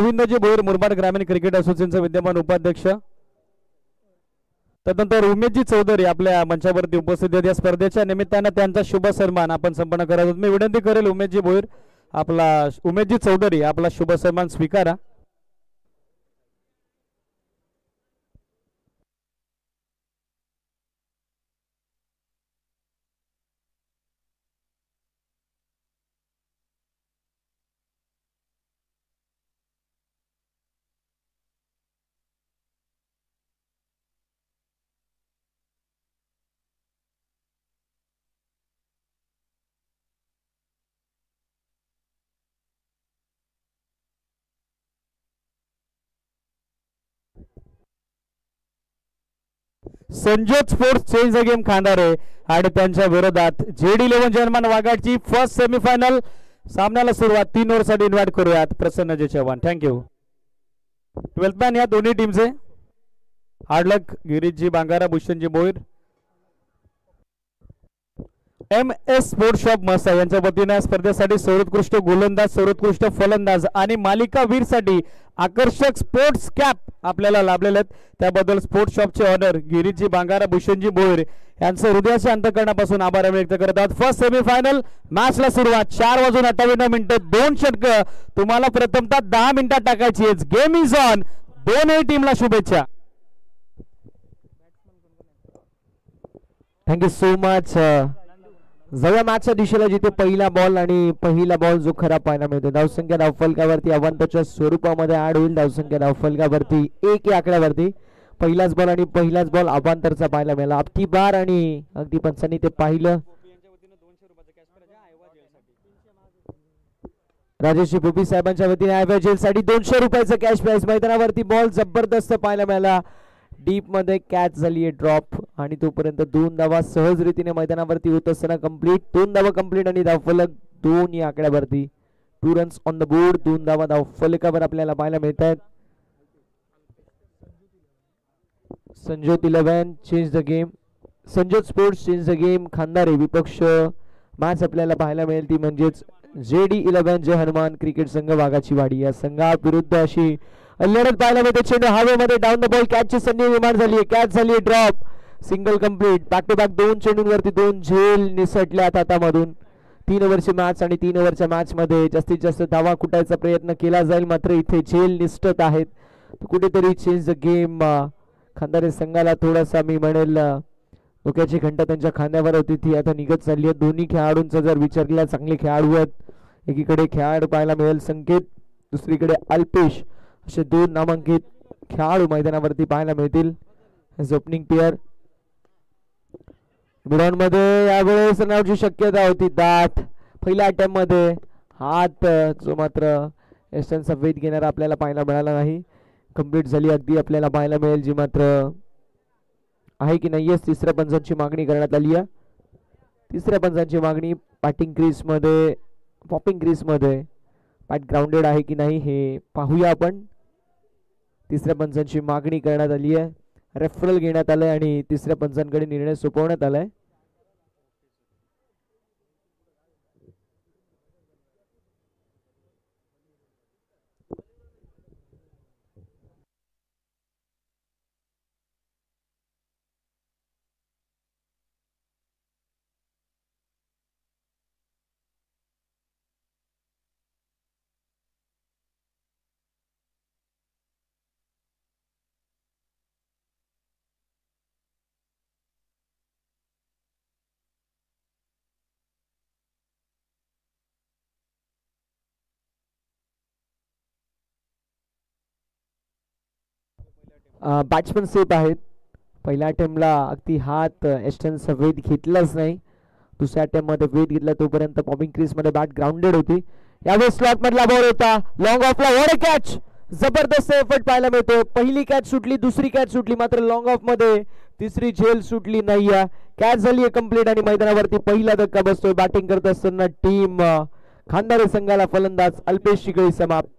गोविंदजी भोईर मुरबाड ग्रामीण क्रिकेट असोसिएशनचे विद्यमान उपाध्यक्ष, तदनंतर उमेशजी चौधरी आपल्या मंचावरती उपस्थित आहेत. या स्पर्धेच्या निमित्तानं त्यांचा शुभ सन्मान आपण संपन्न करत आहोत. मी विनंती करेल उमेशजी भोईर उमेशजी चौधरी आपला शुभ सन्मान स्वीकारा. संजोग sports change the game Khandare आणि त्यांच्या विरोधात JD11 जर्मन वाघाची फर्स्ट सेमीफायनल सामन्याला सुरुवात 3 ओव्हरसाठी इन्व्हाइट करूयात प्रसन्नजी चव्हाण. थँक्यू. 12th मॅन या दोन्ही टीमचे हार्डलक Girishji बांगारा, भूषणजी Bhoir. MS sports shop मसा यांच्या वतीने स्पर्धेसाठी सर्वोत्कृष्ट गोलंदाज, सर्वोत्कृष्ट फलंदाज आणि मालिका वीरसाठी आकर्षक स्पोर्ट्स कॅप आपल्याला लाभलेले आहेत. त्याबद्दल स्पोर्ट्स शॉपचे ऑनर गिरीशजी बांगारा, भूषणजी भोईर यांचं हृदयाच्या अंतःकरणापासून आभार व्यक्त करत आहोत. फर्स्ट सेमीफायनल मॅचला सुरुवात 4:58 2 षटकं तुम्हाला प्रथमतः 10 मिनिटात टाकायची. Game is on. दोन्ही टीमला शुभेच्छा. Thank you so much. जवळ मॅचच्या दिशेला जिथे पहिला बॉल जो खरा पाहायला मिळतो. धावसंख्या धावफलकावरती अवांतच्या स्वरूपामध्ये ऍड होईल. धावसंख्या धावफलकावरती 1 या आकड्यावरती पहिलाच बॉल अवांतरचा पाहायला मिळाला. अगदी बार आणि अगदी पंचांनी ते पाहिलं. राजेश भोपी साहेबांच्या वतीने आयवाजेल साठी 200 रुपयाचं कॅश प्राइज. मैदानावरती बॉल जबरदस्त पाहायला मिळाला. डीप मध्ये कॅच झाली आहे ड्रॉप आणि तोपर्यंत 2 धावा सहज रीतीने मैदानावरती होत असताना कंप्लीट. 2 धावा कंप्लीट आणि धावफलक 2 या आकड्यावरती. 2 रन्स ऑन द बोर्ड. 2 धावा धावफलकावर आपल्याला पाहायला मिळत आहेत. Sanjot 11 change the game. Sanjot sports change the game Khandare विपक्ष मॅच आपल्याला पाहायला मिळेल ती म्हणजेच JD11 जय हनुमान क्रिकेट संघ वाघाची वाडी या संघाविरुद्ध अशी लढत पाहायला मिळते. चेंडू हवेमध्ये डाऊन द बॉल कॅचची संधी निर्माण झाली आहे. कॅच झाली आहे drop. Single complete. Back to back 2 चेंडूंवरती 2 झेल निसटल्यात हातामधून. 3 ओव्हरची मॅच आणि 3 ओव्हरच्या मॅच मध्ये जास्तीत जास्त धावा कुटायचा प्रयत्न केला जाईल मात्र इथे झेल निसटत आहेत. कुठेतरी चेंज द गेम खांदारे संघाला थोडासा मी म्हणेल डोक्याची घंटा त्यांच्या खांद्यावर होती ती आता निघत चालली आहे. दोन्ही खेळाडूंचा जर विचार केला चांगले खेळाडू आहेत. एकीकडे खेळाडू पाहायला मिळेल संकेत, दुसरीकडे अल्पेश असे 2 नामांकित खेळाडू मैदानावरती पाहायला मिळतील. ओपनिंग पेअर ग्राउंड मध्ये यावेळेस रनआउटची शक्यता होती दाट. पहिल्या अटेम्प्ट मध्ये हात जो मात्र एस्टनचा वेध घेणारा आपल्याला पाहायला मिळाला नाही. कंप्लीट झाली अगदी आपल्याला पाहायला मिळेल जी मात्र आहे की नाही. तिसऱ्या पंचांची मागणी करण्यात आली आहे. तिसऱ्या पंचांची मागणी बॅटिंग क्रीज मध्ये पॉपिंग क्रीज मध्ये बॅट ग्राउंडेड आहे की नाही हे पाहूया आपण. तिसऱ्या पंचांची मागणी करण्यात आली आहे. रेफरल घेण्यात आलंय आणि तिसऱ्या पंचांकडे निर्णय सोपवण्यात आलाय. बॅट्समन सेफ आहेत. पहिल्या अटेम्प्टला अगदी हात एस्टनचा वेध घेतलाच नाही. दुसऱ्या अटेम्प्ट मध्ये वेध घेतला तोपर्यंत पॉपिंग क्रीज मध्ये बॅट ग्राउंडेड होती. यावेळी स्लॉट मधला बॉल होता लॉंग ऑफला. What a catch. जबरदस्त एफर्ट पाहायला मिळतो. पहिली कॅच सुटली, दुसरी कॅच सुटली मात्र लॉंग ऑफ मध्ये तिसरी झेल सुटली नाही. कॅच झाली आहे कंप्लीट आणि मैदानावरती पहिला धक्का बसतोय. बॅटिंग करत असताना टीम खांदारे संघाला फलंदाज अल्पेश शिकळी समाप्त.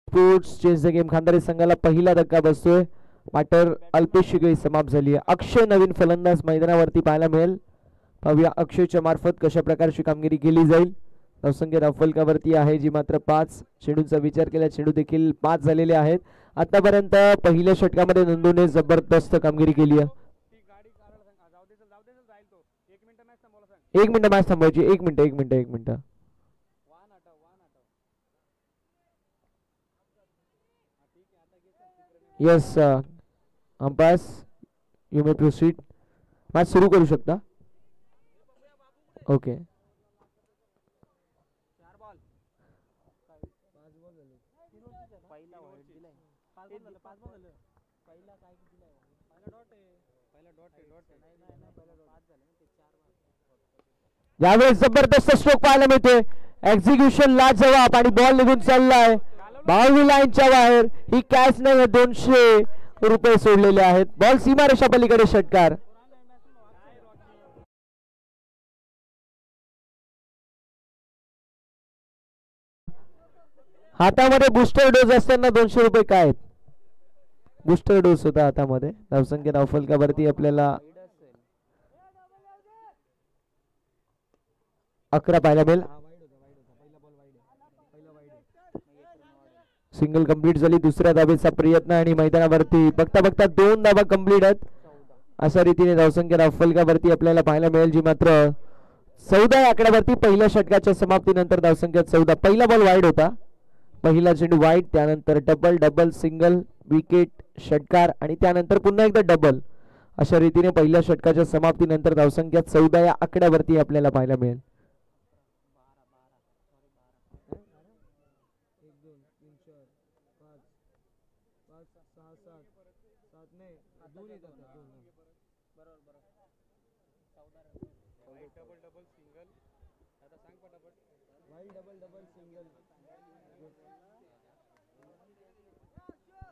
Sports change the game Khandare संघाला पहिला धक्का बसतोय. पाटर अल्पेश शिगळी समाप्त झाली आहे. अक्षय नवीन फलंदाज मैदानावरती पाहायला मिळेल. पाहूया अक्षयच्या मार्फत कशा प्रकारची कामगिरी केली जाईल. धावसंख्या धावफलकावरती आहे जी मात्र 5. चेंडूचा विचार केला चेंडू देखील 5 झालेले आहेत. आतापर्यंत पहिल्या षटकामध्ये नंदूने जबरदस्त कामगिरी केली आहे. 1 मिनिट मॅच थांबवायची. 1 minute. Yes umpires you may proceed. Match सुरू करू शकता. ओके. यावेळेस जबरदस्त स्ट्रोक पाहायला मिळते. एक्झिक्युशन लाजवाब आणि बॉल निघून चाललाय बाउंड्री लाईनच्या बाहेर. ही कॅच नाही. 200 रुपये सोडलेले आहेत. बॉल सीमारेषा पलीकडे षटकार. हातामध्ये बुस्टर डोस असताना 200 रुपये काय आहेत. बुस्टर डोस होता हातामध्ये. धावसंख्या धावफलकावरती आपल्याला 11 पाहायला मिळेल. सिंगल कंप्लीट झाली. दुसऱ्या धावेचा प्रयत्न आणि मैदानावरती बघता बघता 2 धावा कंप्लीट आहेत. अशा रीतीने धावसंख्या धावफलकावरती आपल्याला पाहायला मिळेल जी मात्र 14 या आकड्यावरती. पहिल्या षटकाच्या समाप्तीनंतर धावसंख्या 14. पहिला बॉल वाईड होता. पहिला चेंडू वाईड त्यानंतर डबल सिंगल विकेट षटकार आणि त्यानंतर पुन्हा एकदा डबल. अशा रीतीने पहिल्या षटकाच्या समाप्तीनंतर धावसंख्या 14 या आकड्यावरती आपल्याला पाहायला मिळेल.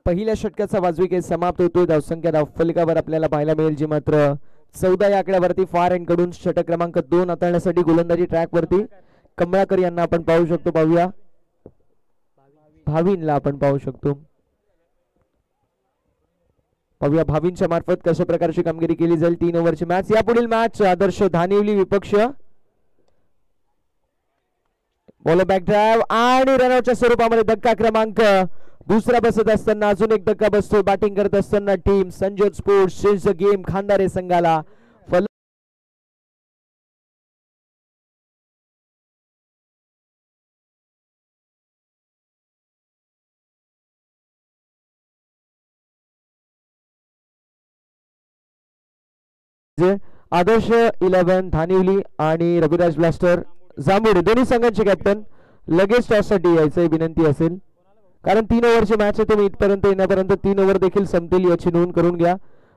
पहिल्या षटकाचा वाजवी खेळ समाप्त होतोय. धावसंख्या धावफलकावर आपल्याला पाहायला मिळेल जी मात्र 14 या आकड्यावरती. फार एंड कडून षटक क्रमांक 2 हाताळण्यासाठी गोलंदाजी ट्रॅक वरती कमळाकर यांना आपण पाहू शकतो. पाहूया भाविनला आपण पाहू शकतो. पाहूया भाविनच्या मार्फत कशा प्रकारची कामगिरी केली जाईल. 3 ओव्हरची मॅच. यापुढील मॅच आदर्श धानिवली विपक्ष. बॉल बॅक ड्राइव्ह आणि रनआउटच्या स्वरूपामध्ये धक्का क्रमांक दुसरा बसत असताना अजून एक धक्का बसतोय. बॅटिंग करत असताना team Sanjot sports change the game Khandare संघाला. आदर्श 11 धानिवली आणि रविराज ब्लास्टर जांभुडे दोन्ही संघांचे कॅप्टन लगेच टॉससाठी यायचं विनंती असेल. कारण 3 ओव्हरची मॅच आहे. तुम्ही इथपर्यंत येण्यापर्यंत 3 ओव्हर देखील संपतील याची नोंद करून घ्या.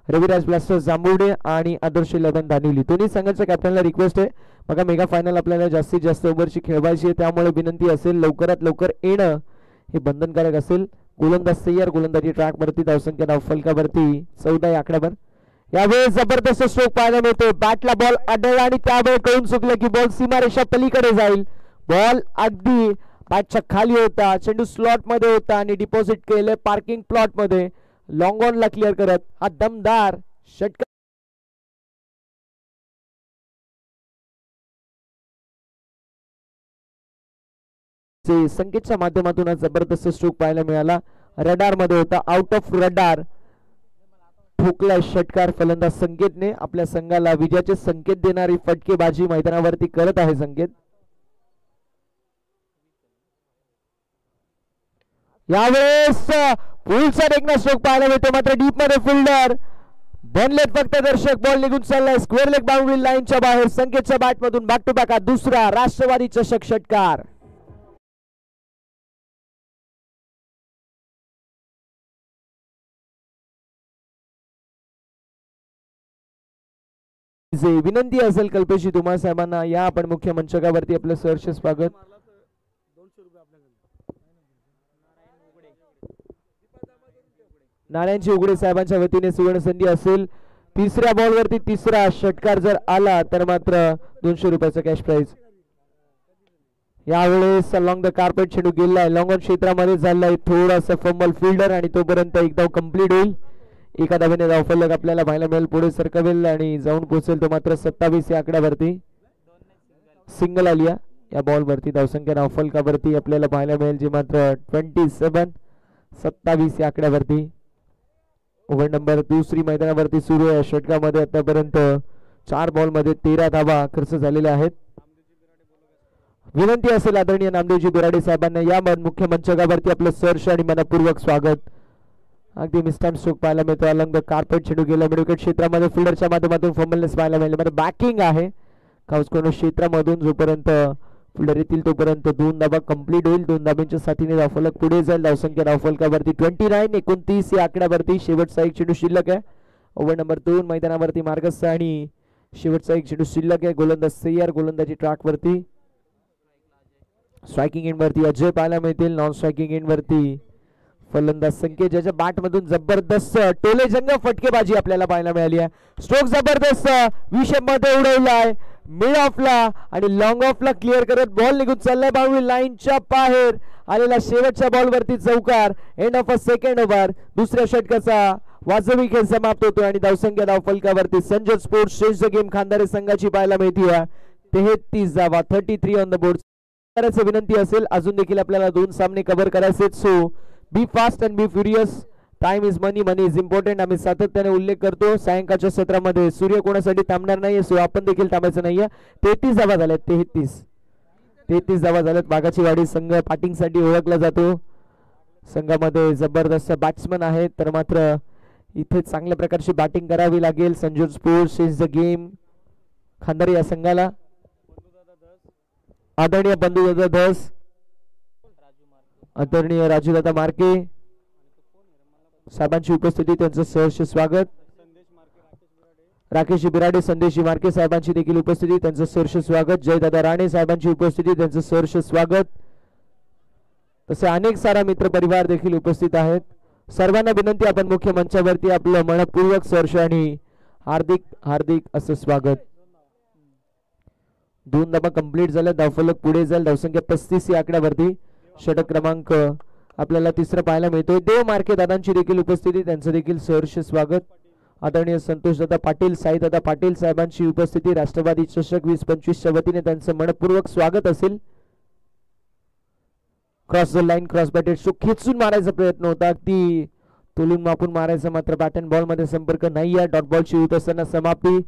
रविराज ब्लास्टर जांभुडे आणि आदर्श 11 धानिवली दोन्ही संघांच्या कॅप्टनला रिक्वेस्ट आहे. बघा मेगा फायनल आपल्याला जास्तीत जास्त ओव्हरची खेळवायची आहे. त्यामुळे विनंती असेल लवकरात लवकर येणं हे बंधनकारक असेल. गोलंदाज तयार. गोलंदाजी ट्रॅक वरती. धावसंख्या धावफलकावरती 14 या आकड्यावर. यावेळेस जबरदस्त स्ट्रोक पाहायला मिळतो. बॅटला बॉल आढळला आणि त्यावेळी कळून चुकलं की बॉल सीमारेषा पलीकडे जाईल. बॉल अगदी बॅटच्या खाली होता. चेंडू स्लॉट मध्ये होता आणि डिपॉझिट केले पार्किंग प्लॉट मध्ये. लॉंग ऑन ला क्लिअर करत हा दमदार षटकार संकेतच्या माध्यमातून जबरदस्त स्ट्रोक पाहायला मिळाला. रडार मध्ये होता. आउट ऑफ रडार ठोकला षटकार फलंदाज संकेतने. आपल्या संघाला विजयाचे संकेत देणारी फटकेबाजी मैदानावरती करत आहे संकेत. यावेळेस पुढचा देखना स्ट्रोक पाहायला मिळतो. मात्र डीप मध्ये फिल्डर बनलेत फक्त दर्शक. बॉल निघून चाललाय स्क्वेअर लेग बाउंड्री लाईनच्या बाहेर. संकेतच्या बॅट मधून बॅक टू बॅक दुसरा राष्ट्रवादी चषक षटकार. विनंती असेल कल्पेशी तुम्हा साहेबांना या आपण मुख्य मंचकावरती. आपलं सहर्ष स्वागत. नारायणजी उघडे साहेबांच्या वतीने सुवर्ण संधी असेल. तिसऱ्या बॉल वरती तिसरा षटकार जर आला तर मात्र 200 रुपयाचा कॅश प्राइज. यावेळेस लॉंग द कार्पेट चेंडू गेलाय. लॉंग ऑन क्षेत्रामध्ये झालाय थोडासा फंबल फिल्डर आणि तोपर्यंत एक धाव कंप्लीट होईल. एका धावेने धावफलक आपल्याला पाहायला मिळेल, पुढे सरकवेल आणि जाऊन पोहोचेल तो मात्र 27 या आकड्यावरती. सिंगल आली या बॉलवरती. धावसंख्या धावफलकावरती आपल्याला पाहायला मिळेल जी मात्र 27 या आकड्यावरती. ओव्हर नंबर दुसरी मैदानावरती सुरू आहे. षटकामध्ये आतापर्यंत 4 बॉलमध्ये 13 धावा खर्च झालेल्या आहेत. विनंती असेल आदरणीय नामदेवजी बिराडे साहेबांना या मुख्य मंचकावरती आपलं सहर्ष आणि मनपूर्वक स्वागत. अगदी मिस्टाईम स्ट्रोक पाहायला मिळतो. अलंग कार्पेट चेंडू गेला मिडविकेट क्षेत्रामध्ये फिल्डरच्या माध्यमातून फंबलनेस पाहायला मिळेल. बॅकिंग आहे काउस्कोनो क्षेत्रामधून. जोपर्यंत फिल्डर येतील तोपर्यंत 2 धावा कंप्लीट होईल. 2 धाब्यांच्या साथीने धावफलक पुढे जाईल. धावसंख्या धावफलकावरती 29 या आकड्यावरती. शेवटचा एक चेंडू शिल्लक आहे. ओव्हर नंबर 2 मैदानावरती मार्गस्थ आणि शेवटचा एक चेंडू शिल्लक आहे. गोलंदाज सय्यर गोलंदाजी ट्रॅकवरती. स्ट्रायकिंग एंड वरती अजय पाहायला मिळतील. नॉन स्ट्रायकिंग एंड वरती फलंदाज संकेत ज्याच्या बॅट मधून जबरदस्त टोलेजंग फटकेबाजी आपल्याला पाहायला मिळाली आहे. स्ट्रोक जबरदस्त विषय मध्ये उडवलाय मिड ऑफला आणि लॉंग ऑफला क्लिअर करत बॉल निघून चाललाय बाउंड्री लाईनच्या बाहेर आलेला शेवटच्या बॉलवरती चौकार. End of a second over. दुसऱ्या षटकाचा वाजवी खेळ समाप्त होतो आणि धावसंख्या धावफलकावरती Sanjay sports change the game Khandare संघाची पाहायला मिळते 33 धावा 33 ऑन द बोर्ड. विनंती असेल अजून देखील आपल्याला 2 सामने कव्हर करायचे. So be fast and be furious. Time is money, money is important. आम्ही सातत्याने उल्लेख करतो. सायंकाळच्या सत्रामध्ये सूर्य कोणासाठी थांबणार नाहीये, सो आपण देखील थांबायचं नाहीये. 33 धावा झाल्यात. 33 धावा झाल्यात. बागाची वाडी संघ बॅटिंगसाठी ओळखला जातो. संघामध्ये जबरदस्त बॅट्समन आहेत, तर मात्र इथे चांगल्या प्रकारची बॅटिंग करावी लागेल. Sanjay sports is the game Khandari या संघाला. आदरणीय बंधुदादा धस, आदरणीय राजूदादा मार्के साहेबांची उपस्थिती, त्यांचं सहर्ष स्वागत. राकेश बिराडे संदेश मार्के साहेबांची देखील उपस्थिती, त्यांचं सहर्ष स्वागत. जयदादा राणे साहेबांची उपस्थिती, त्यांचं सहर्ष स्वागत. तसे अनेक सारा मित्र परिवार देखील उपस्थित आहेत. सर्वांना विनंती आपण मुख्य मंचावरती आपलं मनपूर्वक सहर्ष आणि हार्दिक हार्दिक असं स्वागत. 2 धावा कंप्लीट झाल्या. धावफलक पुढे जाईल. धावसंख्या 35 या आकड्यावरती. षटक क्रमांक आपल्याला तिसरा पाहायला मिळतोय. देव मार्के दादांची देखील उपस्थिती, त्यांचं देखील सहर्ष स्वागत. आदरणीय संतोषदादा पाटील साईदादा पाटील साहेबांची उपस्थिती, राष्ट्रवादी चषक 2025च्या वतीने त्यांचं मनपूर्वक स्वागत असेल. Cross the line cross batted show खेचून मारायचा प्रयत्न होता, अगदी तोलून मापून मारायचा, मात्र बॅट अँड बॉल मध्ये संपर्क नाही आहे. डॉट बॉलची होत असताना समाप्ती.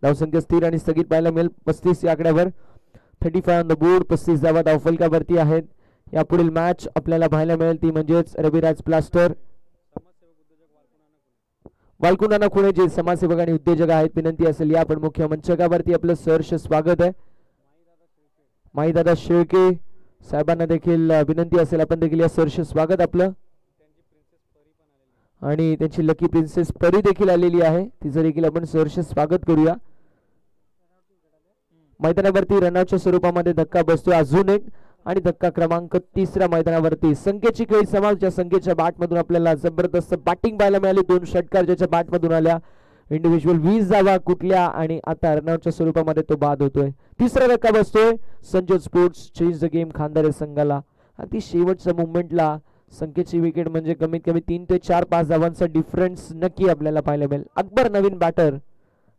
धावसंख्या स्थिर आणि स्थगित पाहायला मिळेल 35 या आकड्यावर. 35 ऑन द बोर्ड. 35 धावा धावफलकावरती आहेत. यापुढील मॅच आपल्याला पाहायला मिळेल ती म्हणजेच रविराज प्लास्टर वालकुंडाना खुणे जे समाजसेवक आणि उद्योजक आहेत. विनंती असेल या आपण मुख्य मंचकावरती आपलं सहर्ष स्वागत आहे. माईदादा शेळके साहेबांना देखील विनंती असेल आपण देखील या सहर्ष स्वागत आपलं. आणि त्यांची लकी प्रिन्सेस परी देखील आलेली आहे, तिचं देखील आपण सहर्ष स्वागत करूया. मैदानावरती रनआउटच्या स्वरूपामध्ये धक्का बसतोय अजून एक, आणि धक्का क्रमांक 3 मैदानावरती. संख्येची खेळी समाजच्या संख्येच्या बॅट मधून आपल्याला जबरदस्त बॅटिंग पाहायला मिळाली. 2 षटकार ज्याच्या बॅट मधून आल्या. इंडिव्हिज्युअल 20 धावा कुठल्या आणि आता रनआउटच्या स्वरूपामध्ये तो बाद होतोय. 3रा धक्का बसतोय Sanjay sports change the game Khandare संघाला. अगदी शेवटच्या मुवमेंटला संख्येची विकेट म्हणजे कमीत कमी 3 ते 4-5 धावांचा डिफरन्स नक्की आपल्याला पाहायला मिळेल. अकबर नवीन बॅटर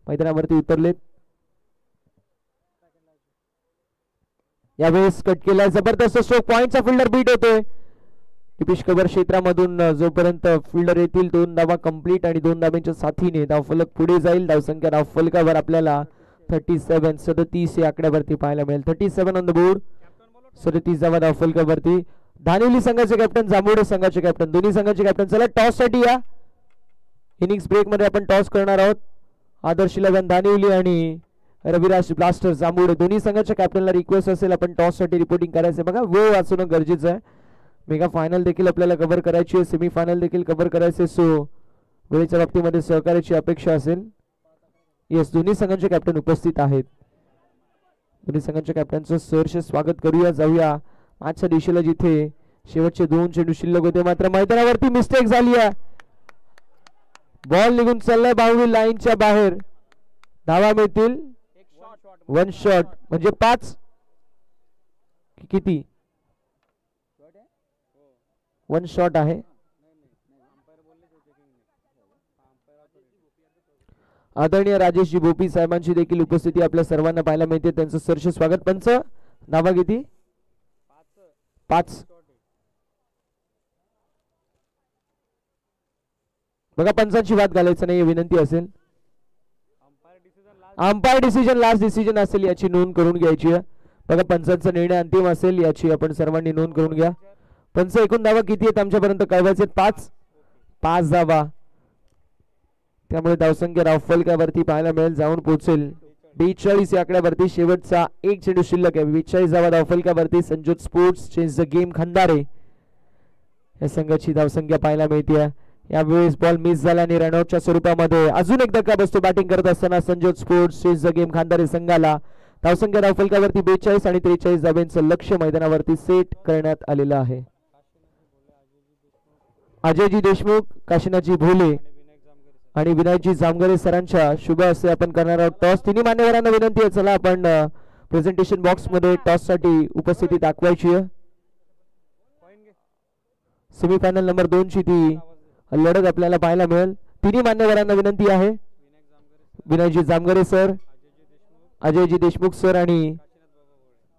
मैदानावरती उतरलेत. यावेळेस कट केला जबरदस्त स्ट्रोक. पॉइंटचा फिल्डर बीट होतोय. टिपिश कव्हर क्षेत्रामधून जोपर्यंत फिल्डर येतील 2 धावा कंप्लीट आणि 2 धाब्यांच्या साथीने धावफलक पुढे जाईल. धावसंख्या धावफलकावर आपल्याला 37 या आकड्यावरती पाहायला मिळेल. 37 ऑन द बोर्ड. 37 धावा धावफलकावरती. धानिवली संघाचे कॅप्टन, जांभुडे संघाचे कॅप्टन, दोन्ही संघाचे कॅप्टन. चला टॉस साठी या. इनिंग्स ब्रेक मध्ये आपण टॉस करणार आहोत. आदर्श 11 धानिवली आणि रविराज ब्लास्टर जांभुडे दोन्ही संघाच्या कॅप्टनला रिक्वेस्ट असेल आपण टॉस साठी रिपोर्टिंग करायचं. बघा वेळ वाचवणं गरजेचं आहे. मेगा फायनल देखील आपल्याला कव्हर करायची आहे, सेमी फायनल देखील कव्हर करायचे. सो वेळेच्या बाबतीमध्ये सहकार्याची अपेक्षा असेल. येस, दोन्ही संघांचे कॅप्टन उपस्थित आहेत. दोन्ही संघांच्या कॅप्टनचं सहर्ष स्वागत करूया. जाऊया आजच्या दिशेला जिथे शेवटचे 2 चेंडू शिल्लक होते, मात्र मैदानावरती मिस्टेक झाली आहे. बॉल निघून चाललाय बाउंड्री लाईनच्या बाहेर. धावा मिळतील 1 शॉट म्हणजे 5 किती 1 शॉट आहे. आदरणीय राजेशजी भोपी साहेबांची देखील उपस्थिती आपल्या सर्वांना पाहायला मिळते. त्यांचं सरसे स्वागत. पंच नावा किती? 5. बघा पंचांची वाद घालायचं नाही विनंती असेल. अंपायर डिसिजन लास्ट डिसिजन असेल याची नोंद करून घ्यायची आहे. बघा पंचांचा निर्णय अंतिम असेल याची आपण सर्वांनी नोंद करून घ्या. पंच एकूण धावा किती आहेत आमच्यापर्यंत कळवायचे? 5 धावा. त्यामुळे धावसंख्या राफलकावरती पाहायला मिळेल, जाऊन पोहोचेल 42 या आकड्यावरती. शेवटचा एक चेंडू शिल्लक आहे. 42 धावा धावफलकावरती. Sanjot sports change the game Khandare या संघाची धावसंख्या पाहायला मिळते. यावेळेस बॉल मिस झाला आणि रनआउटच्या स्वरूपामध्ये अजून एक धक्का बसतो बॅटिंग करत असताना Sanjyot sports change the game Khandare संघाला. धावसंख्या धावफलकावरती 42 आणि 43 धाब्यांचं लक्ष्य मैदानावरती सेट करण्यात आलेलं आहे. अजयजी देशमुख, काशीनाथजी भोले आणि विनायकजी जामगरे सरांच्या शुभ हस्ते आपण करणार आहोत टॉस. तिन्ही मान्यवरांना विनंती आहे, चला आपण प्रेझेंटेशन बॉक्स मध्ये टॉस साठी उपस्थिती दाखवायची आहे. सेमीफायनल नंबर 2 ची ती लढत आपल्याला पाहायला मिळेल. तिन्ही मान्यवरांना विनंती आहे, विनायकजी जामगरे सर, अजयजी देशमुख सर आणि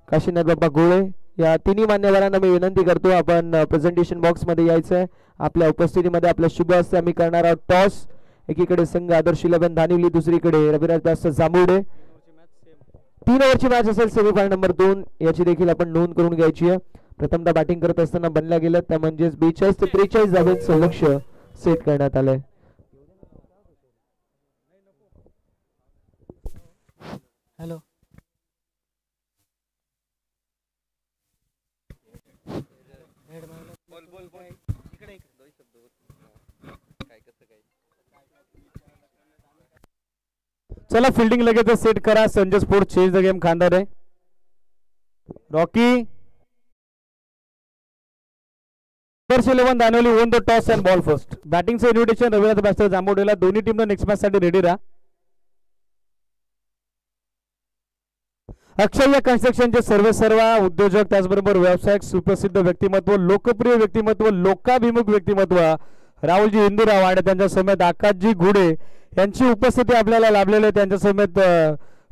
काशीनाथ बाबा गोळे या तिन्ही मान्यवरांना मी विनंती करतो आपण प्रेझेंटेशन बॉक्स मध्ये यायचं आहे. आपल्या उपस्थितीमध्ये आपल्या शुभ हस्ते आम्ही करणार आहोत टॉस. एकीकडे संघ आदर्श 11 धानिवली, दुसरीकडे रविराज दास जांभुडे. 3 ओव्हरची मॅच असेल सेमीफायनल नंबर 2 याची देखील आपण नोंद करून घ्यायची आहे. प्रथमतः बॅटिंग करत असताना बनल्या गेलं त्या म्हणजेच 42 ते 43 धाब्यांचं लक्ष्य सेट करण्यात आलंय. हॅलो चला फिल्डिंग लगेच सेट करा. Sanjay sports change the game Khandare. Rocky 11 Danavali won the toss and ball first. बॅटिंगचं इन्व्हिटेशन रविराज बॅस्टर जांभोडेला. दोन्ही टीमला नेक्स्ट मॅच साठी रेडी राहा. अक्षय कन्स्ट्रक्शनचे सर्व उद्योजक, त्याचबरोबर व्यावसायिक सुप्रसिद्ध व्यक्तिमत्व, लोकप्रिय व्यक्तिमत्व, लोकाभिमुख व्यक्तिमत्व राहुलजी हिंदूराव आणि त्यांच्या समेत आकाशजी घुडे यांची उपस्थिती आपल्याला लाभलेली आहे. त्यांच्या समेत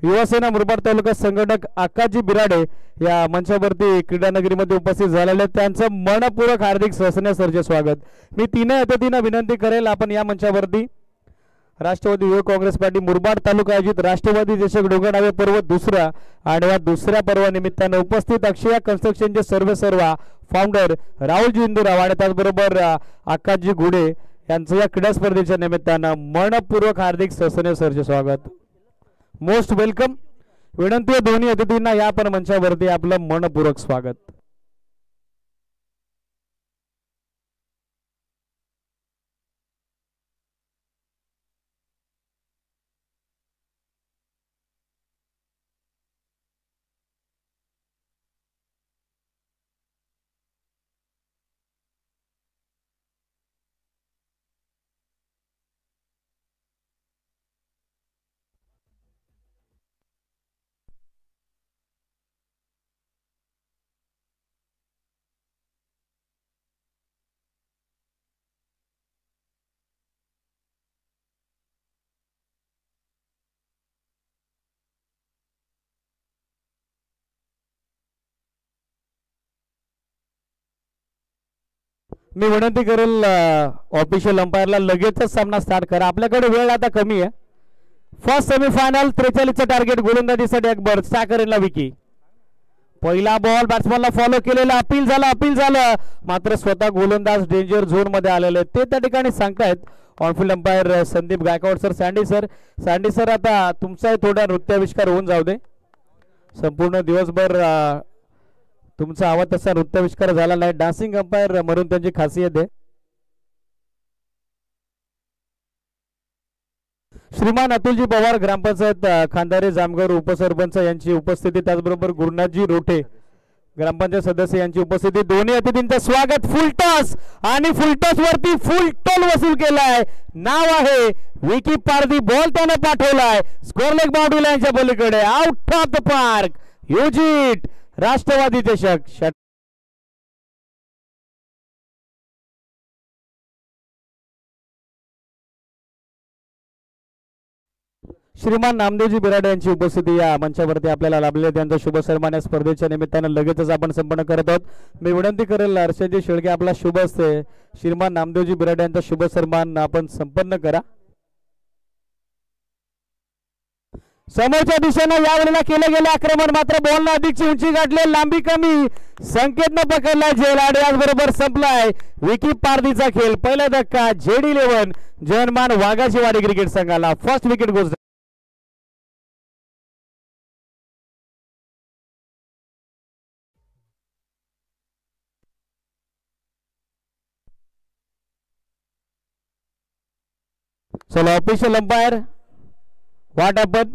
युवासेना मुरबाड तालुका संघटक आकाशजी बिराडे या मंचावरती क्रीडानगरीमध्ये उपस्थित झालेले. त्यांचं मनपूर्वक हार्दिक सहर्ष सरचे स्वागत. मी तीनही अतिथींना विनंती करेल आपण या मंचावरती राष्ट्रवादी युवक काँग्रेस पार्टी मुरबाड तालुका आयोजित राष्ट्रवादी चषक डोंगरनावे पर्व दुसरा आणि या दुसऱ्या पर्वानिमित्तानं उपस्थित अक्षय कन्स्ट्रक्शनचे सर्व फाउंडर राहुलजी हिंदूराव आणि त्याचबरोबर आकाशजी घुडे यांचं या क्रीडा स्पर्धेच्या निमित्तानं मनपूर्वक हार्दिक सहर्ष सरचे स्वागत. Most welcome. विनंती आहे दोन्ही अतिथींना या पण मंचावरती आपलं मनपूर्वक स्वागत. मी विनंती करेल ऑफिशियल अंपायरला लगेचच सामना स्टार्ट करा. आपल्याकडे वेळ आता कमी आहे. फर्स्ट सेमीफायनल 43चं टार्गेट गोलंदाजीसाठी अकबर. साकरेला विकी. पहिला बॉल बॅट्समॅनला फॉलो केलेला. अपील झालं मात्र स्वतः गोलंदाज डेंजर झोन मध्ये आलेले ते त्या ठिकाणी सांगतायत on-field umpire Sandeep Gaikwad sir. Sandy sir आता तुमचा थोडा नृत्याविष्कार होऊन जाऊ दे. संपूर्ण दिवसभर तुमचा आवाज तसा नृत्याविष्कार झाला नाही. डान्सिंग अंपायर म्हणून त्यांची खासियत आहे. श्रीमान अतुलजी पवार ग्रामपंचायत खांदारे जामगाव उपसरपंच यांची उपस्थिती, त्याचबरोबर गुरुनाथजी रोठे ग्रामपंचायत सदस्य यांची उपस्थिती. दोन्ही अतिथींचं स्वागत. फुल टॉस आणि फुल टॉस वरती फुल टोल वसूल केलाय. नाव आहे विकी पारदी. बॉल त्याने पाठवलाय स्कोर लेग बाउंड्री लाईनच्या पलीकडे. Out of the park. युजिट राष्ट्रवादी चषक श्रीमान नामदेवजी बिराडे यांची उपस्थिती या मंचावरती आपल्याला लाभलेली आहे. त्यांचा शुभ सन्मान या स्पर्धेच्या निमित्तानं लगेचच आपण संपन्न करत आहोत. मी विनंती करेल हर्षजी शेळके आपला शुभ असते श्रीमान नामदेवजी बिराडे यांचा शुभ सन्मान आपण संपन्न करा. समोरच्या दिशेने यावेळेला केले गेले आक्रमण मात्र बॉलनं अधिकची उंची गाठली, लांबी कमी, संकेतनं पकडलाय झेल आणि याचबरोबर संपलाय विकी पारदीचा खेळ. पहिला धक्का JD11 जयहनुमान वाघाची वाडी क्रिकेट संघाला. First wicket goes. चलो official umpire what happen.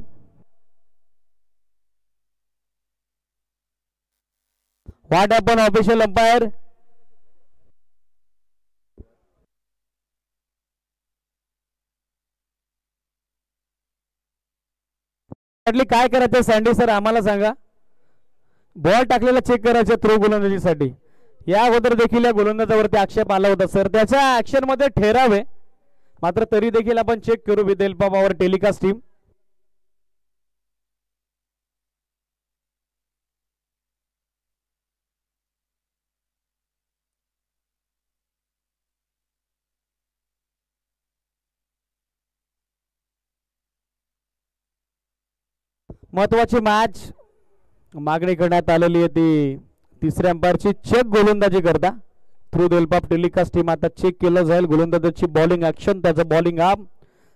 What happen official umpire. काय करायचं सँडी सर आम्हाला सांगा. बॉल टाकलेला चेक करायचा थ्रो गोलंदाजीसाठी. या अगोदर देखील या गोलंदाजावरती आक्षेप आला होता सर, त्याच्या ऍक्शन मध्ये ठेरावे मात्र तरी देखील आपण चेक करू with help of our telecast team. महत्वाची मॅच मागणी करण्यात आलेली आहे ती तिसऱ्या अंपायरची चेक गोलंदाजी करता through the help of telecast team. आता चेक केलं जाईल गोलंदाजाची बॉलिंग ऍक्शन, त्याचं बॉलिंग आर्म.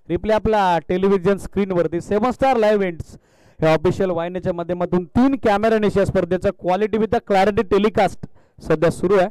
रिप्ले आपला टेलिव्हिजन स्क्रीनवरती 7 स्टार लाईव्ह इव्हेंट्स या ऑफिशियल वाहिनीच्या माध्यमातून 3 कॅमेराने या स्पर्धेचा क्वालिटी विथ क्लॅरिटी टेलिकास्ट सध्या सुरू आहे.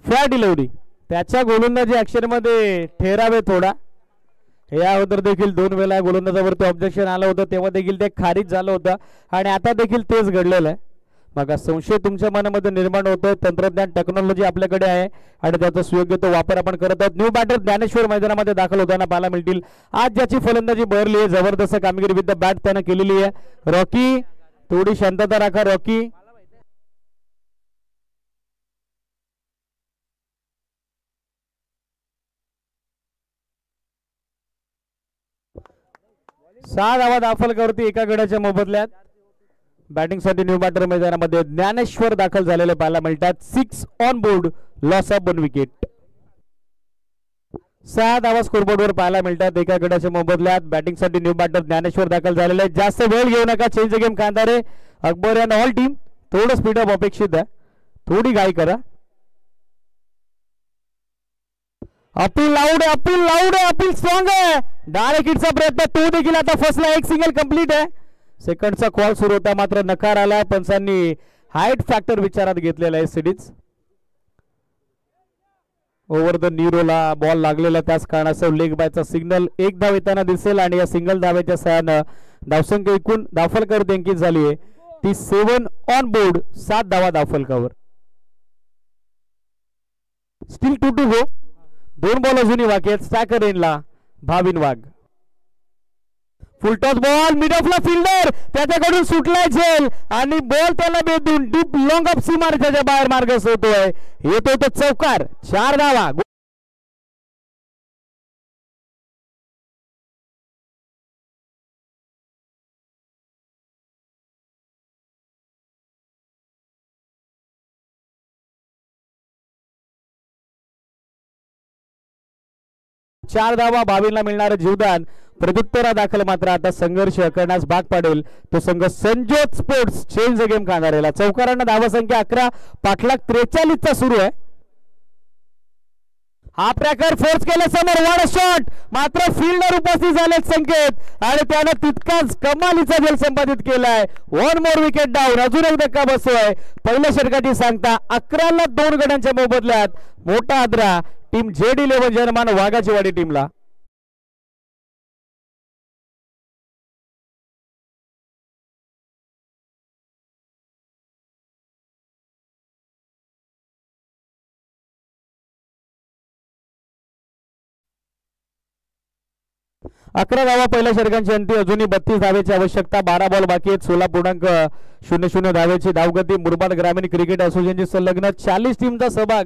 फेअर डिलिव्हरी त्याच्या गोलंदाजी ऍक्शन मध्ये ठेरावे थोडा. या अगोदर देखील 2 वेळा गोलंदाजावरती ऑब्जेक्शन आलं होतं, तेव्हा देखील ते खारिज झालं होतं आणि आता देखील तेच घडलेलं आहे. मग संशय तुमच्या मनामध्ये निर्माण होतो. तंत्रज्ञान टेक्नॉलॉजी आपल्याकडे आहे आणि त्याचा सुयोग्य तो वापर आपण करत आहोत. न्यू बॅटर ज्ञानेश्वर मैदानामध्ये दाखल होताना पाहायला मिळतील. आज ज्याची फलंदाजी बहरली आहे, जबरदस्त कामगिरी विथ द बॅट त्यानं केलेली आहे. रॉकी थोडी शांतता राखा रॉकी. सहा धावा दाफलकावरती एका गड्याच्या मोबदल्यात. बॅटिंगसाठी न्यू बॅटर मैदानामध्ये ज्ञानेश्वर दाखल झालेले पाहायला मिळतात. 6 on board, loss of 1 wicket. 6 धावा स्कोरबोर्डवर पाहायला मिळतात एका गड्याच्या मोबदल्यात. बॅटिंगसाठी न्यू बॅटर ज्ञानेश्वर दाखल झालेले. जास्त वेळ घेऊ नका, change the game Kandare Akbar and all team. थोडं स्पीडअप अपेक्षित आहे, थोडी घाई करा. अपील लाऊड आहे, अपील लाऊड आहे, अपील स्ट्रॉंग आहे. डायरेक्ट हिटचा प्रयत्न तो देखील आता फसला. एक सिंगल कंप्लीट आहे. सेकंडचा कॉल सुरू होता मात्र नकार आला. पंचांनी हाईट फॅक्टर विचारात घेतलेला आहे. सिडीज ओव्हर द नीरोला बॉल लागलेला, त्याच कारणास्तव लेग बायचा सिग्नल. 1 धाव येताना दिसेल आणि या सिंगल धावेच्या सहाय्यानं धावसंख्या एकूण दाफलकावरती अंकित झाली आहे ती 7 ऑन बोर्ड, 7 धावा दाफलकावर. Still 2 to go. 2 बॉल अजूनही बाकी आहेत. स्टॅकर एनला Bhavin Wagh. Full toss ball mid ऑफला फिल्डर त्याच्याकडून सुटलाय झेल आणि बॉल त्याला बेधून डीप लॉंग ऑफ सीमारेषेच्या बाहेर मार्गस्थ होतोय. येतो तो चौकार. 4 धावा. 4 धावा. 22 ला मिळणारे जीवदान प्रत्युत्तरा दाखल मात्र आता संघर्ष करण्यास भाग पाडेल तो संघ Sanjot sports. Change the game कांदारेला. चौकारांना धावा संख्या 11, पाठलाग 43 चा सुरू आहे. हा प्रकार फोर्स केला समोर. वाडा शॉट मात्र फिल्डर उपस्थित झाले संकेत आणि त्यानं तितकाच कमालीचा झेल संपादित केलाय. 1 मोर विकेट डाऊन. अजून एक धक्का बसतोय. पहिल्या षटकाची सांगता 11 ला 2 गड्यांच्या मोबदल्यात मोठा आदरा टीम JD11 जयहनुमान वाघाची वाडी टीमला. 11 धावा पहिल्या षटकांची अंती, अजूनही 32 धावेची आवश्यकता, 12 बॉल बाकी आहेत. 16.00 धावेची धावगती. मुरबाड ग्रामीण क्रिकेट असोसिएशनची संलग्न 40 टीमचा सहभाग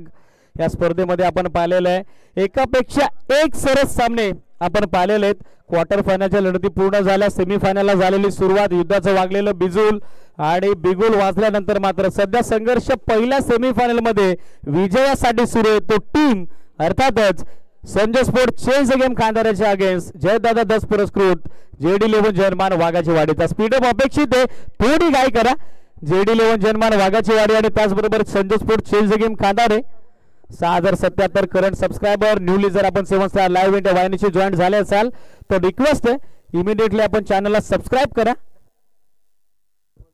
या स्पर्धेमध्ये आपण पाहिलेला आहे. एकापेक्षा एक सरस सामने आपण पाहिलेले आहेत. क्वार्टर फायनलच्या लढती पूर्ण झाल्या. सेमीफायनलला झालेली सुरुवात, युद्धाचं वागलेलं बिजूल आणि बिगुल वाजल्यानंतर मात्र सध्या संघर्ष पहिल्या सेमीफायनल मध्ये विजयासाठी सुरू आहे. तो टीम अर्थातच Sanjay sport change the game खांदाऱ्याच्या अगेन्स्ट जयदादा 10 पुरस्कृत JD11 जर्मान वाघाची वाडीचा स्पीडअप अपेक्षित आहे. थोडी गाय करा. JD11 जर्मान वाघाची वाडी आणि त्याचबरोबर Sanjay sport change the game Khandare 6077 current subscriber. Newly जर आपण 7 स्टार लाईव्ह इंडिया वाहिनीशी जॉईन झाले असाल तर रिक्वेस्ट आहे इमिडिएटली आपण चॅनलला सबस्क्राईब करा.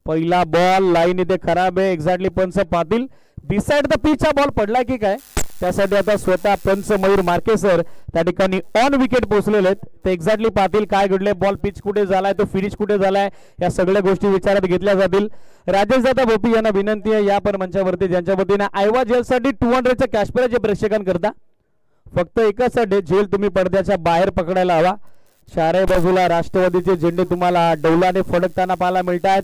पहिला बॉल लाईन इथे खराब आहे. एक्झॅक्टली पंच पाटील बिसाइड द पिच हा बॉल पडला की काय, त्यासाठी आता स्वतः पंच मयूर मार्केसर त्या ठिकाणी ऑन विकेट पोहोचलेले आहेत. ते एक्झॅक्टली पाटील काय घडले, बॉल पिच कुठे झालाय, तो फिनिश कुठे झालाय, या सगळ्या गोष्टी विचारात घेतल्या जातील. राजेश दादा भोपी यांना विनंती आहे या पण मंचावरती ज्यांच्या वतीने आयवा जेलसाठी 200चं कॅश प्राइज प्रेक्षकांकरता फक्त एकच जेल तुम्ही पडद्याच्या बाहेर पकडायला हवा. चारही बाजूला राष्ट्रवादीचे झेंडे तुम्हाला डौलाने फडकताना पाहायला मिळतात.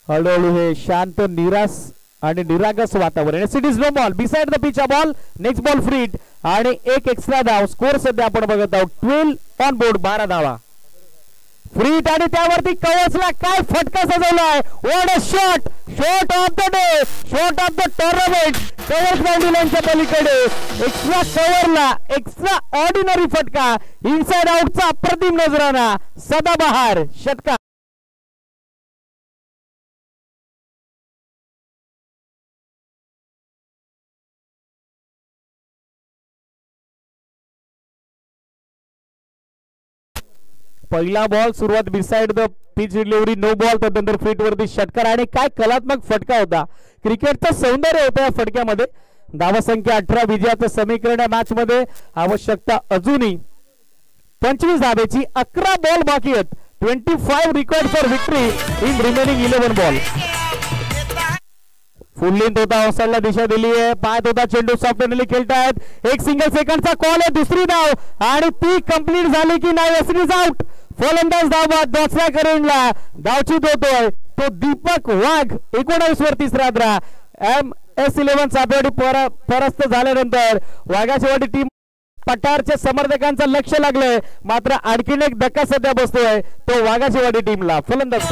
हळूहळू हे शांत निरास आणि निरागस वातावरण. It is no ball beside the pitch ball. Next ball free आणि एक एक्स्ट्रा धाव. स्कोर सध्या आपण बघत आहोत 12 ऑन बोर्ड 12 धावा. फ्री आणि त्यावरती कवचला काय फटका सजवलाय. What a shot, shot of the day, shot of the tournament. Kavach boundary लाईनच्या पलीकडे एक्स्ट्रा कव्हरला एक्स्ट्रा ऑर्डिनरी फटका. इनसाइड आउटचा अप्रतिम नजराना. सदाबहार षटकार. पहिला बॉल सुरुवात beside the pitch delivery no ball. त्यानंतर फीट वरती षटकार आणि काय कलात्मक फटका होता. क्रिकेटचं सौंदर्य होतं या फटक्यामध्ये. धावसंख्या 18 विजयाचं समीकरण या मॅच मध्ये. आवश्यकता अजूनही 25 धावेची. 11 बॉल बाकी आहेत. 25 record for victory in remaining 11 ball. Full length होता, ऑफसाइडला दिशा दिली आहे. पाहत होता चेंडू सॉफ्टली खेळतायत. एक सिंगल सेकंडचा कॉल आहे. दुसरी धाव आणि ती कंप्लीट झाली की नाही. एसरीज आउट. फलंदाज धाव दुसऱ्या करेंडला धावचीत होतोय तो दीपक वाघ. 19 वर तिसरा द्रा. MS11 चापेवाडी परास्त झाल्यानंतर वाघाची वाडी टीम पठारच्या समर्थकांचं लक्ष लागलंय. मात्र आणखीन एक धक्का सध्या बसतोय तो वाघाची वाडी टीमला. फलंदाज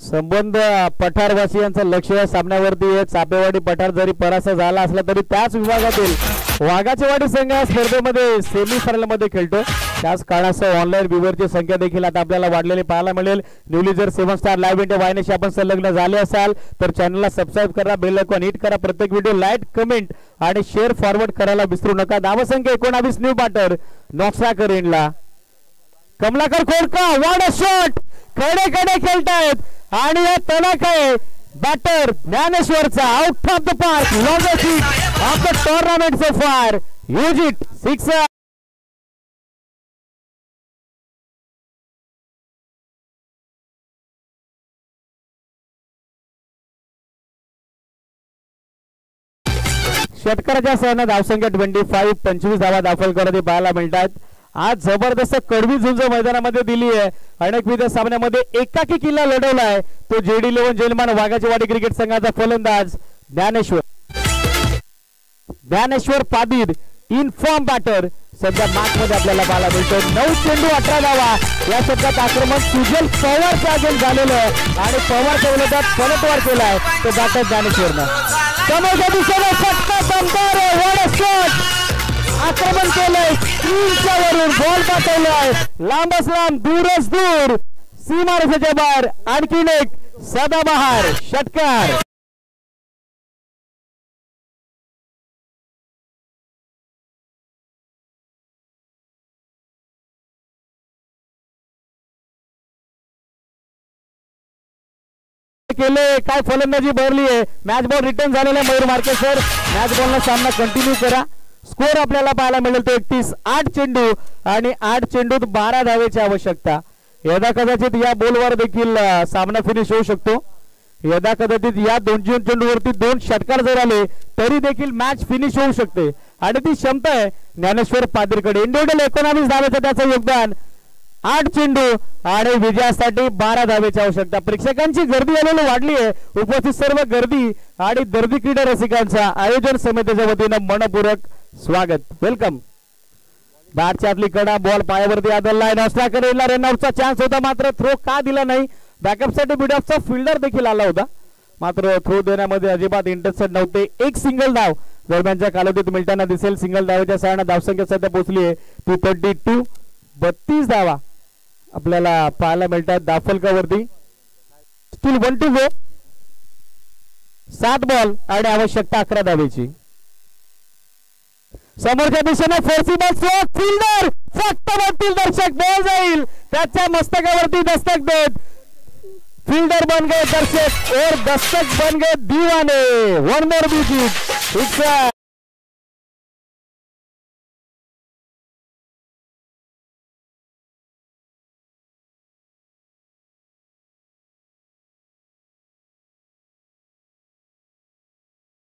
संबंध पठारवासियांचं लक्ष या सामन्यावरती आहे. चापेवाडी पठार जरी परास्त झाला असला तरी त्याच विभागातील वाघाची वाडी संघ या स्पर्धेमध्ये सेमीफायनल मध्ये खेळतो. त्याच कारणासह ऑनलाईन व्ह्यूअरची संख्या देखील आता आपल्याला वाढलेली पाहायला मिळेल. न्यूली जर 7 स्टार लाईव्ह इंडिया वाहिनीशी आपण संलग्न झाले असाल तर चॅनलला सबस्क्राईब करा, बेल आयकॉन हिट करा, प्रत्येक व्हिडिओ लाईक कमेंट आणि शेअर फॉरवर्ड करायला विसरू नका. धावसंख्या 19 न्यू बॅटर नॉक्साकर एंडला. Kamalakar Khodka what a shot. कडे कडे खेळतायत आणि या तडाखा आहे बॅटर ज्ञानेश्वरचा. Out of the park. Longest hit of the tournament so far. Huge hit 6. षटकाराच्या सहाय्याने धावसंख्या 25 धावा दाखल करत पाहायला मिळतात. आज जबरदस्त कडवी झुंज मैदानामध्ये दिली आहे. अनेकविध सामन्यामध्ये एकाकी किल्ला लढवलाय तो JD11 जलमान वाघाची वाडी क्रिकेट संघाचा फलंदाज ज्ञानेश्वर पादीर इन फॉर्म बॅटर सध्या मॅच मध्ये आपल्याला पाहायला मिळतो. 9 चेंडू 18 धावा. या षटकात आक्रमण सुजल पवारच्या अगेन झालेलं आहे आणि पवारच्या विरोधात पलटवार केलाय तो बॅटर ज्ञानेश्वरनं. समोरच्या दिशेने फटका दमदार आहे. What a shot. आक्रमण केलंय स्क्रीनच्या वरून बॉल पाठवलाय लांबच लांब दूरच दूर सीमारेषेच्या बाहेर. आणखीन एक सदाबहार षटकार. केले काय फलंदाजी भरली आहे. मॅच बॉल रिटर्न झालेला मयूर मार्केसर. मॅच बॉलला सामना कंटिन्यू करा. स्कोर आपल्याला पाहायला मिळेल तो 31. 8 चेंडू आणि 8 चेंडूत 12 धावेची आवश्यकता. यदा कदाचित या बॉलवर देखील सामना फिनिश होऊ शकतो. यदा कदाचित या दोन चेंडूवरती 2 षटकार जर आले तरी देखील मॅच फिनिश होऊ शकते आणि ती क्षमता आहे ज्ञानेश्वर पादरीकडे. इंडिव्हिज्युअल 19 धावेचं त्याचं योगदान, 8 चेंडू आणि विजयासाठी 12 धावेची आवश्यकता. प्रेक्षकांची गर्दी आलेली वाढली आहे. उपस्थित सर्व गर्दी आणि दर्दी क्रीडा रसिकांचा आयोजन समितीच्या वतीनं मनपूर्वक स्वागत, वेलकम. बॅटच्या आतली कडा, बॉल पायावरती आदळलाय. नॉस्टा करेला रनआउटचा चान्स होता मात्र थ्रो का दिला नाही. बॅकअपसाठी मिडऑफचा फिल्डर देखील आला होता मात्र थ्रो देण्यामध्ये अजिबात इंटरेस्टेड नव्हते. एक सिंगल धाव दरम्यानच्या कालावधीत मिळताना दिसेल. सिंगल धावेच्या सहाय्याने धावसंख्या सध्या पोहोचली आहे 232. 32 धावा आपल्याला पाहायला मिळतात दाफलकावरती. Still 1 to go. 7 बॉल आणि आवश्यकता 11 धावेची. समोरच्या दिशेने फोर्सिबल स्ट्रोक, फिल्डर फक्त म्हणतील दर्शक बॉल जाईल. त्याच्या मस्तकावरती दस्तक देत फील्डर बन गए दर्शक और दस्तक बन गए दीवाने. 1 more विकेट.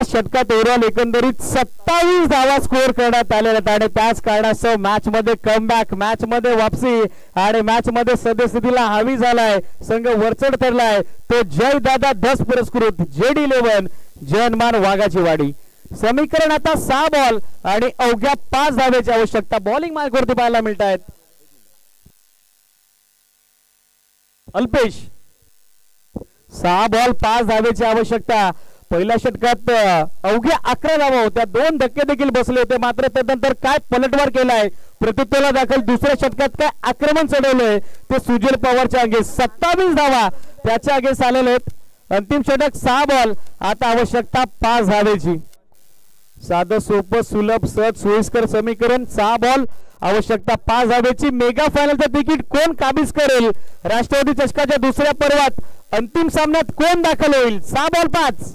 षटकात ओव्हरऑल एकंदरीत 27 धावा स्कोअर करण्यात आलेल्या आणि त्याच कारणास्तव मॅच मध्ये कमबॅक, मॅच मध्ये वापसी आणि मॅच मध्ये सद्यस्थितीला हावी झालाय. संघ वरचढ ठरलाय तो जय दादा 10 पुरस्कृत JD11 जयमान वाघाची वाडी. समीकरण आता 6 बॉल आणि अवघ्या 5 धावेची आवश्यकता बॉलिंग मार्कवरती पाहायला मिळत आहेत. अल्पेश 6 बॉल 5 धावेची आवश्यकता. पहिल्या षटकात अवघ्या 11 धावा होत्या. 2 धक्के देखील बसले होते मात्र त्यानंतर काय पलटवार केलाय प्रत्युत्तराला दाखल. दुसऱ्या षटकात काय आक्रमण चढवलंय ते सुजल पवारच्या अंगे. 27 धावा त्याच्या अंगे आलेले आहेत. अंतिम षटक 6 बॉल आता आवश्यकता 5 धावेची. साधं सोपं सुलभ सहज सोयीस्कर समीकरण. 6 बॉल आवश्यकता 5 धावेची. मेगा फायनलचं तिकीट कोण काबीज करेल. राष्ट्रवादी चषकाच्या दुसऱ्या पर्वात अंतिम सामन्यात कोण दाखल होईल. 6 बॉल 5.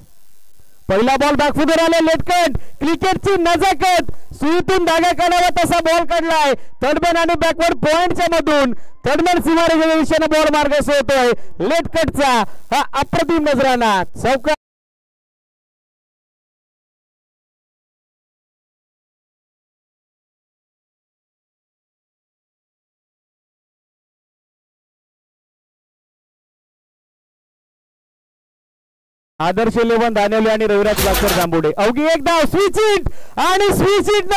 पहिला बॉल बॅकफुटवर आले. लेटकट क्रिकेटची नजाकत. सुईतून धागा काढावा तसा बॉल काढलाय. थर्डमॅन आणि बॅकवर्ड पॉइंटच्या मधून थर्डमॅन सीमारेषेच्या दिशेने बॉल मार्ग होतोय. लेटकटचा हा अप्रतिम नजराना. चौका आदर्श 11 दानेवले आणि रविराज बाकर जांभुडे. अवघी एक धाव. स्विच हिट आणि स्विच हिट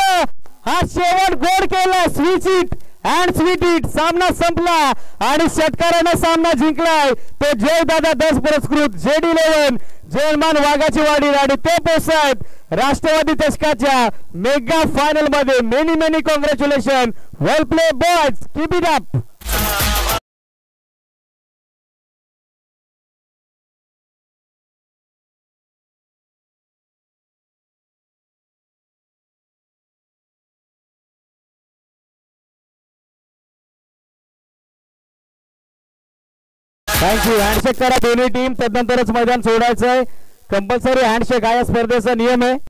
हा शेवट गोड केला. Switch hit and sweet hit. सामना संपला आणि षटकाराने सामना जिंकलाय तो जय दादा 10 पुरस्कृत JD11 जयमान वाघाची वाडी. आणि ते पोहोचत राष्ट्रवादी चषकाच्या मेगा फायनल मध्ये. Many congratulation. Well play boys, keep it up. Thank you. Handshake करा दोन्ही टीम, त्यानंतरच मैदान सोडायचंय. कंपल्सरी हँडशेक हा या स्पर्धेचा नियम आहे.